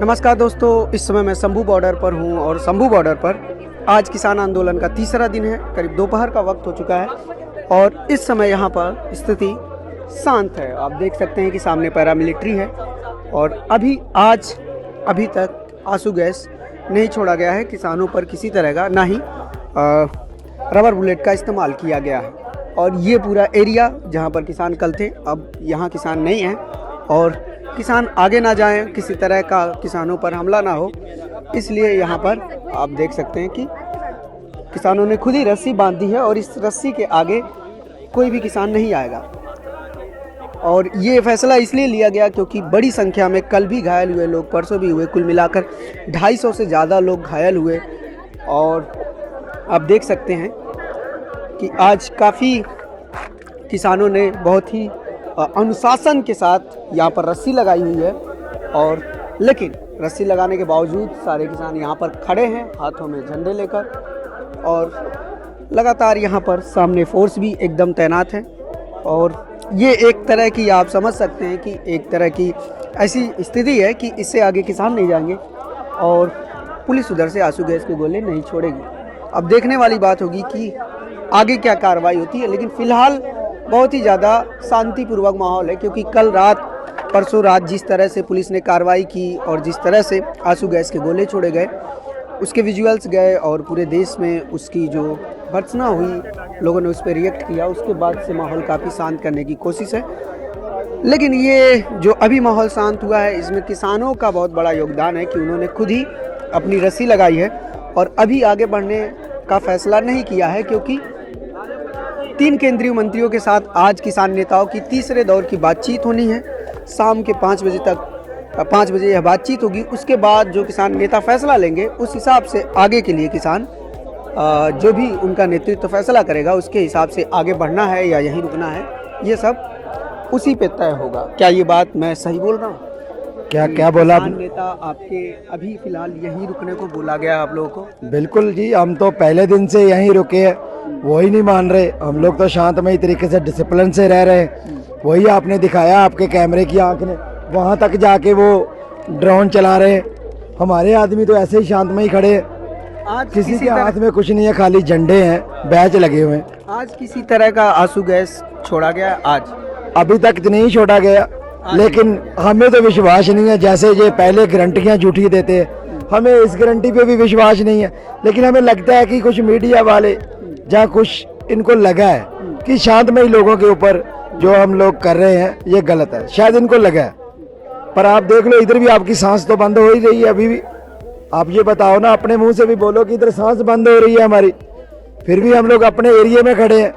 नमस्कार दोस्तों, इस समय मैं शंभू बॉर्डर पर हूं और शंभू बॉर्डर पर आज किसान आंदोलन का तीसरा दिन है। करीब दोपहर का वक्त हो चुका है और इस समय यहां पर स्थिति शांत है। आप देख सकते हैं कि सामने पैरामिलिट्री है और अभी तक आंसू गैस नहीं छोड़ा गया है। किसानों पर किसी तरह का ना ही रबर बुलेट का इस्तेमाल किया गया है और ये पूरा एरिया जहाँ पर किसान कल थे, अब यहाँ किसान नहीं हैं और किसान आगे ना जाएं, किसी तरह का किसानों पर हमला ना हो, इसलिए यहाँ पर आप देख सकते हैं कि किसानों ने खुद ही रस्सी बांध दी है और इस रस्सी के आगे कोई भी किसान नहीं आएगा। और ये फैसला इसलिए लिया गया क्योंकि बड़ी संख्या में कल भी घायल हुए लोग, परसों भी हुए, कुल मिलाकर 250 से ज़्यादा लोग घायल हुए। और आप देख सकते हैं कि आज काफ़ी किसानों ने बहुत ही अनुशासन के साथ यहाँ पर रस्सी लगाई हुई है और लेकिन रस्सी लगाने के बावजूद सारे किसान यहाँ पर खड़े हैं हाथों में झंडे लेकर और लगातार यहाँ पर सामने फोर्स भी एकदम तैनात है। और ये एक तरह की आप समझ सकते हैं कि एक तरह की ऐसी स्थिति है कि इससे आगे किसान नहीं जाएंगे और पुलिस उधर से आंसू गैस के गोले नहीं छोड़ेगी। अब देखने वाली बात होगी कि आगे क्या कार्रवाई होती है, लेकिन फ़िलहाल बहुत ही ज़्यादा शांतिपूर्वक माहौल है क्योंकि कल रात, परसों रात जिस तरह से पुलिस ने कार्रवाई की और जिस तरह से आंसू गैस के गोले छोड़े गए, उसके विजुअल्स गए और पूरे देश में उसकी जो भर्त्सना हुई, लोगों ने उस पर रिएक्ट किया। उसके बाद से माहौल काफ़ी शांत करने की कोशिश है। लेकिन ये जो अभी माहौल शांत हुआ है, इसमें किसानों का बहुत बड़ा योगदान है कि उन्होंने खुद ही अपनी रस्सी लगाई है और अभी आगे बढ़ने का फैसला नहीं किया है क्योंकि 3 केंद्रीय मंत्रियों के साथ आज किसान नेताओं की तीसरे दौर की बातचीत होनी है। शाम के 5 बजे यह बातचीत होगी। उसके बाद जो किसान नेता फैसला लेंगे उस हिसाब से आगे के लिए किसान जो भी उनका नेतृत्व फैसला करेगा उसके हिसाब से आगे बढ़ना है या यहीं रुकना है, ये सब उसी पे तय होगा। क्या ये बात मैं सही बोल रहा हूँ? क्या बोला किसान नेता आपके अभी फिलहाल यहीं रुकने को बोला गया आप लोगों को? बिल्कुल जी, हम तो पहले दिन से यहीं रुके हैं, वही नहीं मान रहे। हम लोग तो शांतमय तरीके से डिसिप्लिन से रह रहे हैं। वही आपने दिखाया, आपके कैमरे की आंख ने, वहाँ तक जाके वो ड्रोन चला रहे हैं। हमारे आदमी तो ऐसे ही शांतमय खड़े हैं। आज किसी के हाथ में कुछ नहीं है, खाली झंडे हैं, बैच लगे हुए हैं। आज किसी तरह का आंसू गैस छोड़ा गया? आज अभी तक नहीं छोड़ा गया, लेकिन हमें तो विश्वास नहीं है। जैसे ये पहले गारंटियाँ झूठी देते हैं, हमें इस गारंटी पे भी विश्वास नहीं है। लेकिन हमें लगता है कि कुछ मीडिया वाले जहाँ कुछ इनको लगा है कि शांतमय लोगों के ऊपर जो हम लोग कर रहे हैं ये गलत है, शायद इनको लगा है। पर आप देख लो, इधर भी आपकी सांस तो बंद हो ही रही है अभी भी। आप ये बताओ ना, अपने मुंह से भी बोलो कि इधर सांस बंद हो रही है हमारी, फिर भी हम लोग अपने एरिया में खड़े हैं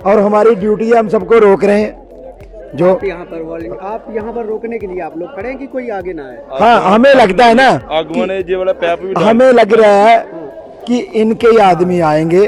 और हमारी ड्यूटी है, हम सबको रोक रहे हैं। जो आप यहाँ पर रोकने के लिए आप लोग खड़े हैं कि कोई आगे ना आए? हाँ, हमें लगता है ना, हमें लग रहा है कि इनके ही आदमी आएंगे,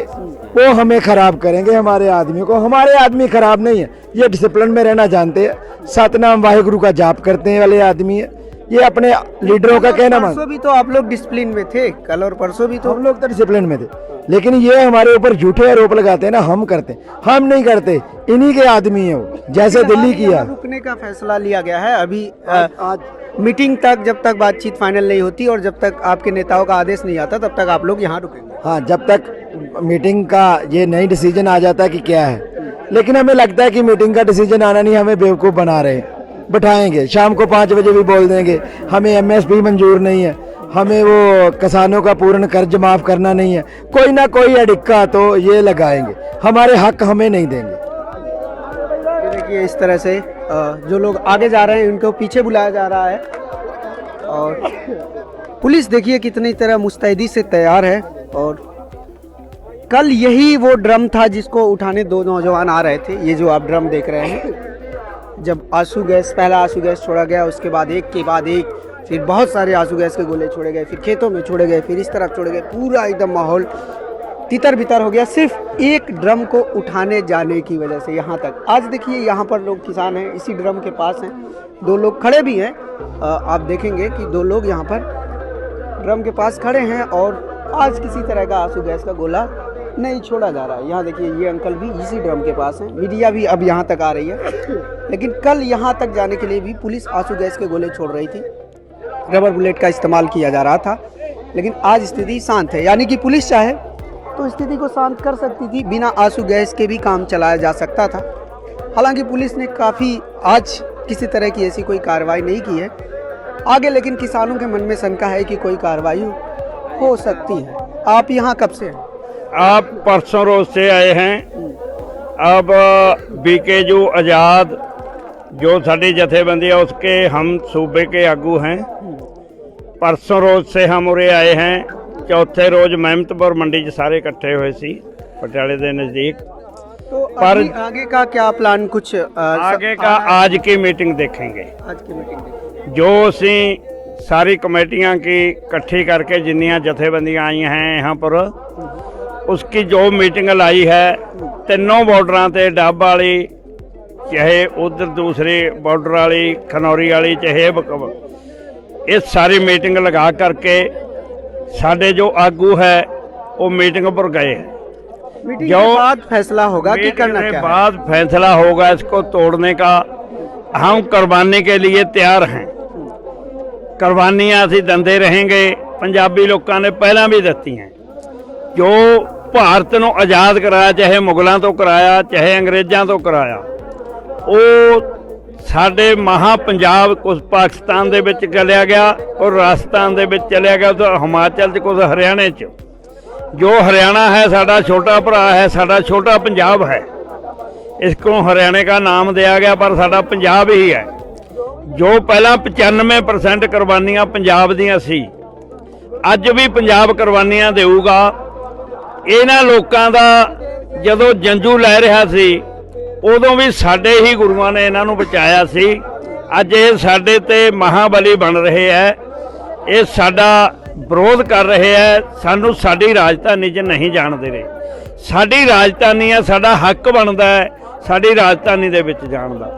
वो हमें खराब करेंगे, हमारे आदमी को। हमारे आदमी खराब नहीं है, ये डिसिप्लिन में रहना जानते हैं, सतनाम वाहिगुरु का जाप करते वाले आदमी है। ये अपने लीडरों का कहना मान। परसों भी तो आप लोग डिसिप्लिन में थे, कल और परसों भी तो हम लोग तो डिसिप्लिन में थे, लेकिन ये हमारे ऊपर झूठे आरोप लगाते हैं ना, हम करते, हम नहीं करते, इन्हीं के आदमी है वो। जैसे दिल्ली किया, रुकने का फैसला लिया गया है अभी आज मीटिंग तक, जब तक बातचीत फाइनल नहीं होती और जब तक आपके नेताओं का आदेश नहीं आता तब तक आप लोग यहाँ रुकेंगे? हाँ, जब तक मीटिंग का ये नई डिसीजन आ जाता है कि क्या है। लेकिन हमें लगता है कि मीटिंग का डिसीजन आना नहीं, हमें बेवकूफ़ बना रहे हैं। बैठाएंगे, शाम को 5 बजे भी बोल देंगे हमें एमएसपी मंजूर नहीं है, हमें वो किसानों का पूर्ण कर्ज माफ़ करना नहीं है, कोई ना कोई अड़िक्का तो ये लगाएंगे, हमारे हक हमें नहीं देंगे। देखिए, इस तरह से जो लोग आगे जा रहे हैं उनको पीछे बुलाया जा रहा है और पुलिस देखिए कितनी तरह मुस्तैदी से तैयार है। और कल यही वो ड्रम था जिसको उठाने 2 नौजवान आ रहे थे। ये जो आप ड्रम देख रहे हैं, जब पहला आंसू गैस छोड़ा गया, उसके बाद एक के बाद एक फिर बहुत सारे आंसू गैस के गोले छोड़े गए, फिर खेतों में छोड़े गए, फिर इस तरफ छोड़े गए, पूरा एकदम माहौल तितर बितर हो गया सिर्फ एक ड्रम को उठाने जाने की वजह से। यहाँ तक आज देखिए, यहाँ पर लोग किसान हैं, इसी ड्रम के पास हैं, 2 लोग खड़े भी हैं। आप देखेंगे कि 2 लोग यहाँ पर ड्रम के पास खड़े हैं और आज किसी तरह का आंसू गैस का गोला नहीं छोड़ा जा रहा है। यहाँ देखिए, ये अंकल भी इसी ड्रम के पास हैं, मीडिया भी अब यहाँ तक आ रही है। लेकिन कल यहाँ तक जाने के लिए भी पुलिस आंसू गैस के गोले छोड़ रही थी रबर बुलेट का इस्तेमाल किया जा रहा था, लेकिन आज स्थिति शांत है। यानी कि पुलिस चाहे तो स्थिति को शांत कर सकती थी, बिना आंसू गैस के भी काम चलाया जा सकता था। हालांकि पुलिस ने काफ़ी आज किसी तरह की ऐसी कोई कार्रवाई नहीं की है आगे, लेकिन किसानों के मन में शंका है कि कोई कार्रवाई हो सकती है। आप यहाँ कब से हैं? आप परसों रोज से आए हैं। अब बीकेजू आज़ाद जो साड़ी जथेबंदी है उसके हम सूबे के आगू हैं। परसों रोज से हम उरे आए हैं। चौथे रोज महमदपुर मंडी 'ਚ सारे इकट्ठे हुए सी पटियाले के नज़दीक। तो आगे का क्या प्लान? कुछ आगे का आज की मीटिंग देखेंगे। आज की मीटिंग देखेंगे। जो असी सारी कमेटियां की इकट्ठी करके जिन्नियां जथेबंदियां आई हैं यहाँ पर, उसकी जो मीटिंग लाई है तीनों बॉर्डर से, डब वाली चाहे उधर दूसरी बॉर्डर वाली खनौरी वाली चाहे इस सारी मीटिंग लगा करके साडे जो आगू है वो मीटिंग पर गए हैं। मीटिंग के बाद फैसला होगा कि करना क्या है। बाद फैसला होगा इसको तोड़ने का। हम कुर्बानी के लिए तैयार हैं। कुर्बानियां असी दंदे रहेंगे। पंजाबी लोगों ने पहला भी दती हैं। जो भारत ਨੂੰ आज़ाद कराया, चाहे मुगलों तो कराया चाहे अंग्रेज़ों तो कराया, वो साडे महा पंजाब कुछ पाकिस्तान दे विच चलिया गया और राजस्थान दे विच चलिया गया, तो हिमाचल च कुछ हरियाणे च। जो हरियाणा है साडा छोटा भरा है, साडा छोटा पंजाब है। इसको हरियाणे का नाम दिया गया पर साडा पंजाब ही है। जो पहला 95% कुर्बानियां पंजाब दियां सी, अज भी पंजाब कुर्बानियां देऊगा। इन्हां लोकां दा जदों जंजू लै रहा सी उदों भी साडे ही गुरुआं ने इन्हां नूं बचाया सी। अज ये साडे ते महाबली बन रहे है, ये साडा विरोध कर रहे है, सानू साडी राजधानी 'च नहीं जाण दे रहे। साडी राजधानी है, साडा हक बनदा है साडी राजधानी दे विच जाण दा।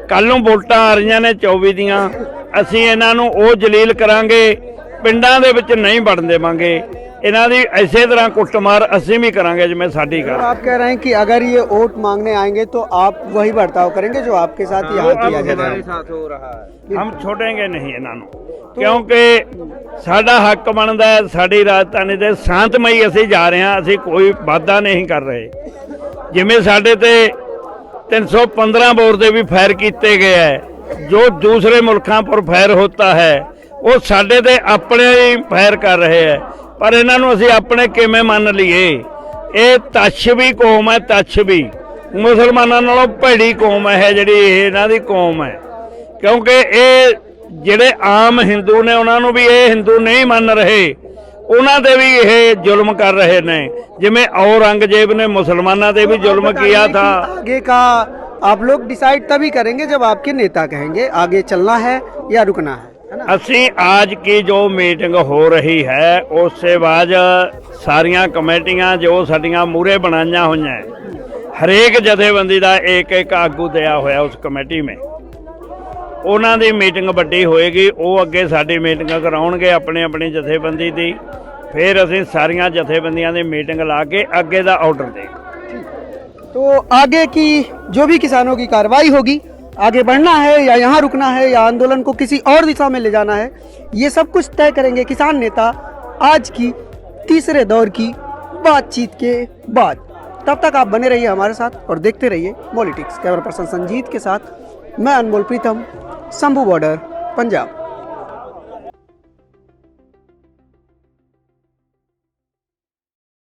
कल नूं वोटां आ रहीआं ने 24 दियां, असीं इन्हां नूं ओ जलील करांगे, पिंडां दे विच नहीं वड़न देवांगे। इन्हां दी इसे तरह कुटमार असीं भी करांगे जिवें साडी कर। आप कह रहे हैं कि अगर ये वोट मांगने आएंगे तो आप वही बर्ताव करेंगे जो आपके साथ यहाँ किया जा रहा है। हम छोड़ेंगे नहीं इन्हां नूं, क्योंकि साडा हक बनदा है साडी राजधानी दे शांतमई असीं जा रहे हैं। असीं कोई वादा नहीं कर रहे। जिवें साडे ते 315 बोर दे भी फायर किए गए है, जो दूसरे मुल्कों पर फायर होता है वो साडे ते अपने ही फायर कर रहे हैं। पर इन्हां नूं असीं अपने किवें मान लईए? ये तच्छवी कौम है, तच्छवी मुसलमानां नालों भैड़ी कौम है जिहड़ी इन्हां दी कौम है। क्योंकि ये जिहड़े आम हिंदू ने उन्हां नूं भी ये हिंदू नहीं मान रहे, उन्हां ते भी ये जुल्म कर रहे ने। जिवें औरंगजेब ने मुसलमानां ते भी जुल्म किया था। आगे का आप लोग डिसाइड तभी करेंगे जब आपके नेता कहेंगे आगे चलना है या रुकना है ना? असी आज की जो मीटिंग हो रही है उससे बाद सारियां कमेटियां जो साडियां मूहरे बनाईयां होईयां है, हरेक जथेबंदी का एक एक आगू दिया होया उस कमेटी में, उन्हां दी मीटिंग वड्डी होएगी। वो अगे साडी मीटिंग कराउणगे अपनी अपनी जथेबंदी दी, फिर असीं सारियां जथेबंदियां दी मीटिंग ला के अगे दा ऑर्डर देंगे। तो आगे की जो भी किसानों की कार्रवाई होगी, आगे बढ़ना है या यहाँ रुकना है या आंदोलन को किसी और दिशा में ले जाना है, ये सब कुछ तय करेंगे किसान नेता आज की तीसरे दौर की बातचीत के बाद। तब तक आप बने रहिए हमारे साथ और देखते रहिए पॉलिटिक्स। कैमरा पर्सन संजीत के साथ मैं अनमोल प्रीतम, शंभू बॉर्डर, पंजाब।